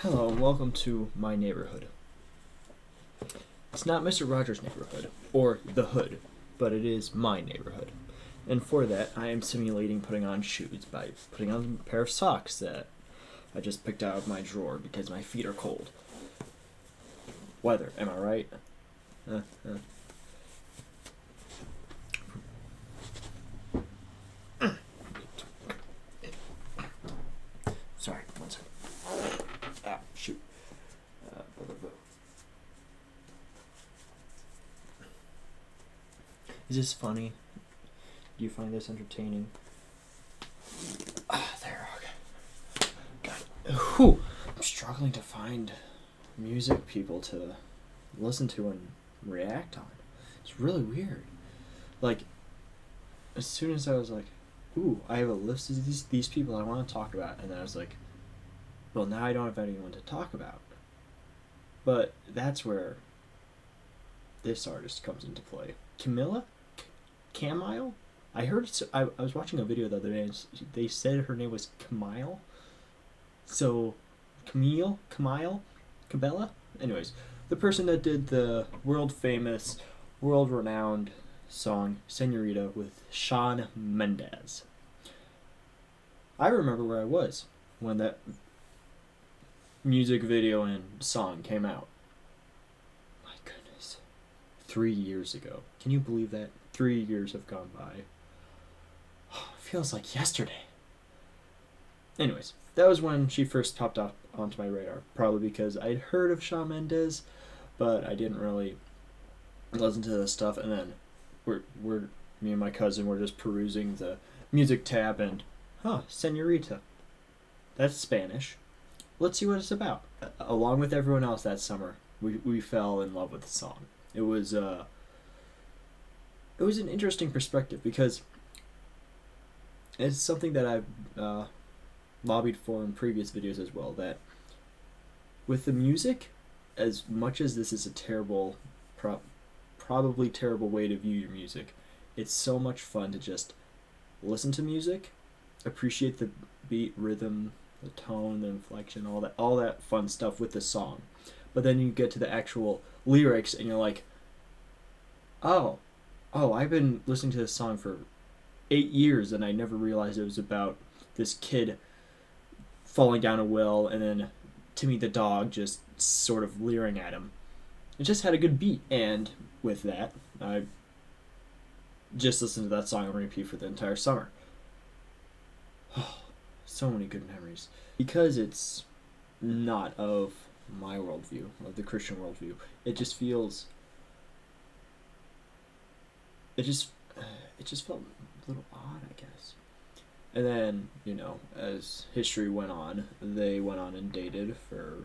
Hello and welcome to my neighborhood. It's not Mr. Rogers' neighborhood, or the hood, but it is my neighborhood. And for that, I am simulating putting on shoes by putting on a pair of socks that I just picked out of my drawer because my feet are cold. Weather, am I right? Sorry, one second. Ah, shoot. Is this funny? Do you find this entertaining? There, okay. Got it. Whew. I'm struggling to find music people to listen to and react on. It's really weird. Like, as soon as I was like, ooh, I have a list of these people I want to talk about, and then I was like, well, now I don't have anyone to talk about. But that's where this artist comes into play. Camila Cabello? I heard I was watching a video the other day and they said her name was Camille. So, Camille Cabello? Anyways, the person that did the world famous, world renowned song Senorita with Shawn Mendes. I remember where I was when that music video and song came out. My goodness. 3 years ago. Can you believe that? 3 years have gone by. Feels like yesterday. Anyways, that was when she first popped up onto my radar. Probably because I'd heard of Shawn Mendes, but I didn't really listen to this stuff. And then me and my cousin were just perusing the music tab and, Senorita. That's Spanish. Let's see what it's about. Along with everyone else that summer, we fell in love with the song. It was an interesting perspective because it's something that I've lobbied for in previous videos as well, that with the music, as much as this is a terrible, probably terrible way to view your music, it's so much fun to just listen to music, appreciate the beat, rhythm, the tone, the inflection, all that fun stuff with the song. But then you get to the actual lyrics and you're like, oh, I've been listening to this song for 8 years and I never realized it was about this kid falling down a well and then Timmy the dog just sort of leering at him. It just had a good beat, and with that, I just listened to that song on repeat for the entire summer. So many good memories. Because it's not of my worldview, of the Christian worldview, it just feels... It just felt a little odd, I guess. And then, as history went on, they went on and dated for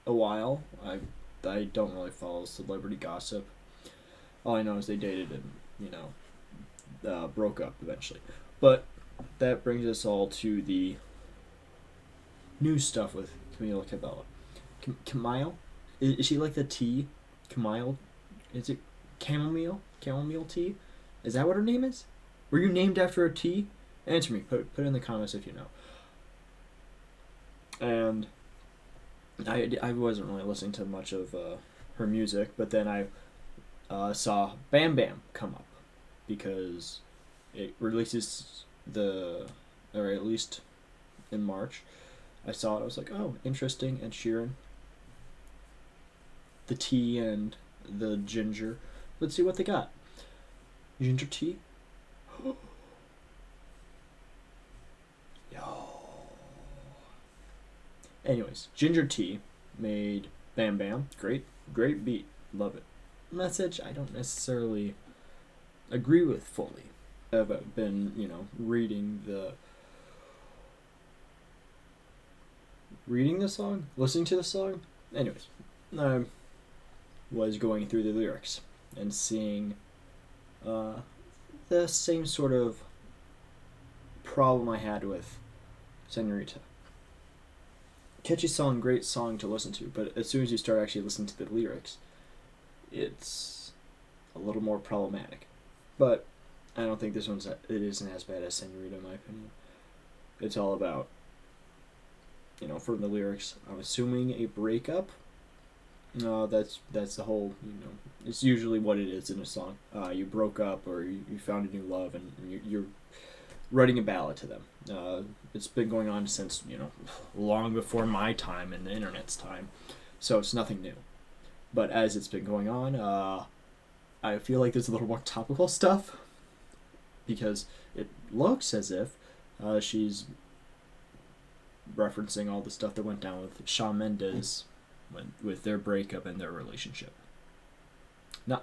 a while. I don't really follow celebrity gossip. All I know is they dated and, broke up eventually. But that brings us all to the new stuff with Camila Cabello. Camille? Is she like the tea? Camille? Is it chamomile? Chamomile tea? Is that what her name is? Were you named after a tea? Answer me. Put it in the comments if you know. And I wasn't really listening to much of her music, but then I saw Bam Bam come up because it releases or at least in March. I saw it. I was like, oh, interesting. And Sheeran, the tea and the ginger. Let's see what they got. Ginger tea. Yo. Anyways, ginger tea made Bam Bam. Great beat. Love it. Message I don't necessarily agree with fully. I've been, reading the song, listening to the song. Anyways, I was going through the lyrics and seeing the same sort of problem I had with Senorita. Catchy song, great song to listen to, but as soon as you start actually listening to the lyrics, it's a little more problematic. But I don't think it isn't as bad as Senorita in my opinion. It's all about from the lyrics, I'm assuming a breakup. That's the whole. It's usually what it is in a song. You broke up, or you found a new love, and you're writing a ballad to them. It's been going on since long before my time and the internet's time, so it's nothing new. But as it's been going on, I feel like there's a little more topical stuff because it looks as if she's referencing all the stuff that went down with Shawn Mendes with their breakup and their relationship. Now,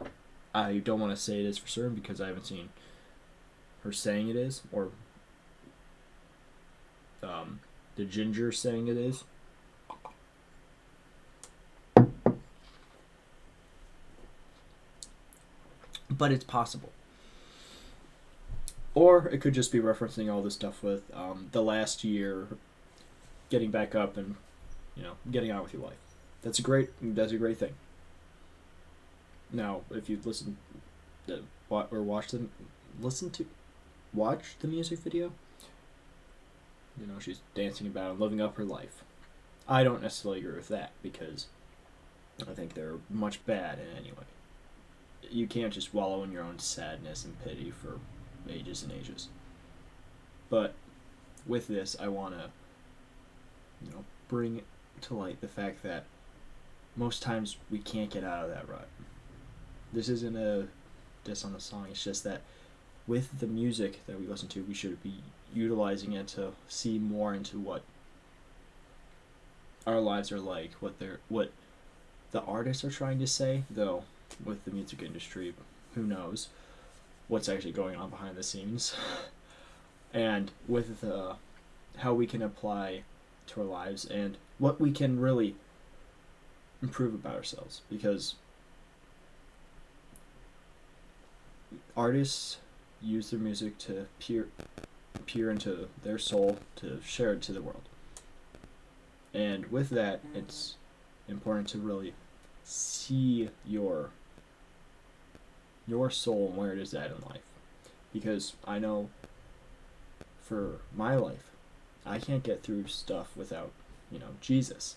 I don't want to say it is for certain because I haven't seen her saying it is, or the Ginger saying it is. But it's possible. Or it could just be referencing all this stuff with the last year, getting back up and getting on with your life. That's a great thing. Now, if you watch the music video, she's dancing about and living up her life. I don't necessarily agree with that because I think they're much bad in any way. You can't just wallow in your own sadness and pity for ages and ages. But with this, I want to, bring to light the fact that most times we can't get out of that rut. This isn't a diss on the song. It's just that with the music that we listen to, we should be utilizing it to see more into what our lives are like, what the artists are trying to say. Though with the music industry, who knows what's actually going on behind the scenes, and with how we can apply to our lives and what we can really improve about ourselves, because artists use their music to peer into their soul, to share it to the world. And with that, it's important to really see your soul and where it is at in life. Because I know for my life, I can't get through stuff without, Jesus.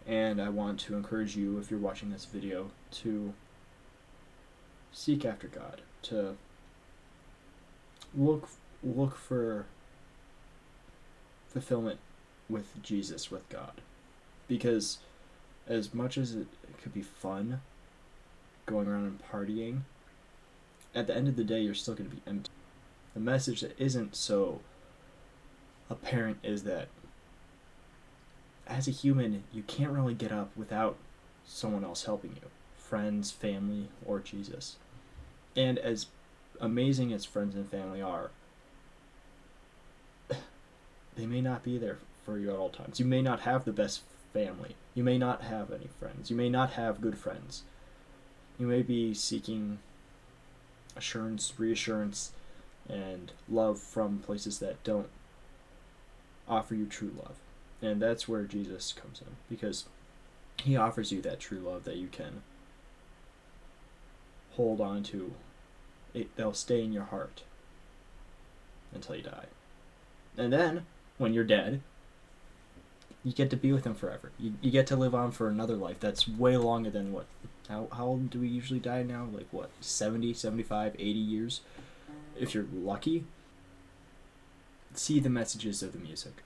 And I want to encourage you, if you're watching this video, to seek after God, to look for fulfillment with Jesus, with God. Because as much as it could be fun going around and partying, at the end of the day, you're still going to be empty. The message that isn't so apparent is that as a human, you can't really get up without someone else helping you. Friends, family, or Jesus. And as amazing as friends and family are, they may not be there for you at all times. You may not have the best family. You may not have any friends. You may not have good friends. You may be seeking assurance, reassurance, and love from places that don't offer you true love. And that's where Jesus comes in, because he offers you that true love that you can hold on to. They'll stay in your heart until you die. And then, when you're dead, you get to be with him forever. You get to live on for another life that's way longer than what? How old do we usually die now? Like what? 70, 75, 80 years? If you're lucky. See the messages of the music.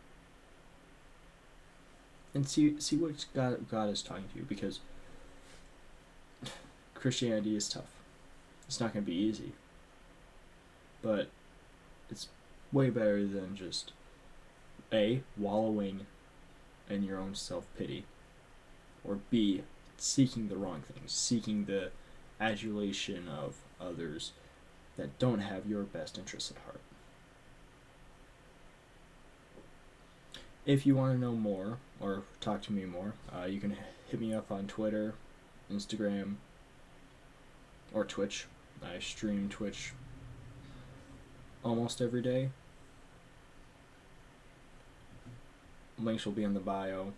And see what God is talking to you, because Christianity is tough. It's not going to be easy. But it's way better than just A, wallowing in your own self-pity, or B, seeking the wrong things, seeking the adulation of others that don't have your best interests at heart. If you want to know more or talk to me more, you can hit me up on Twitter, Instagram, or Twitch. I stream Twitch almost every day. Links will be in the bio,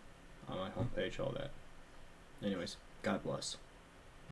on my homepage, all that. Anyways, God bless.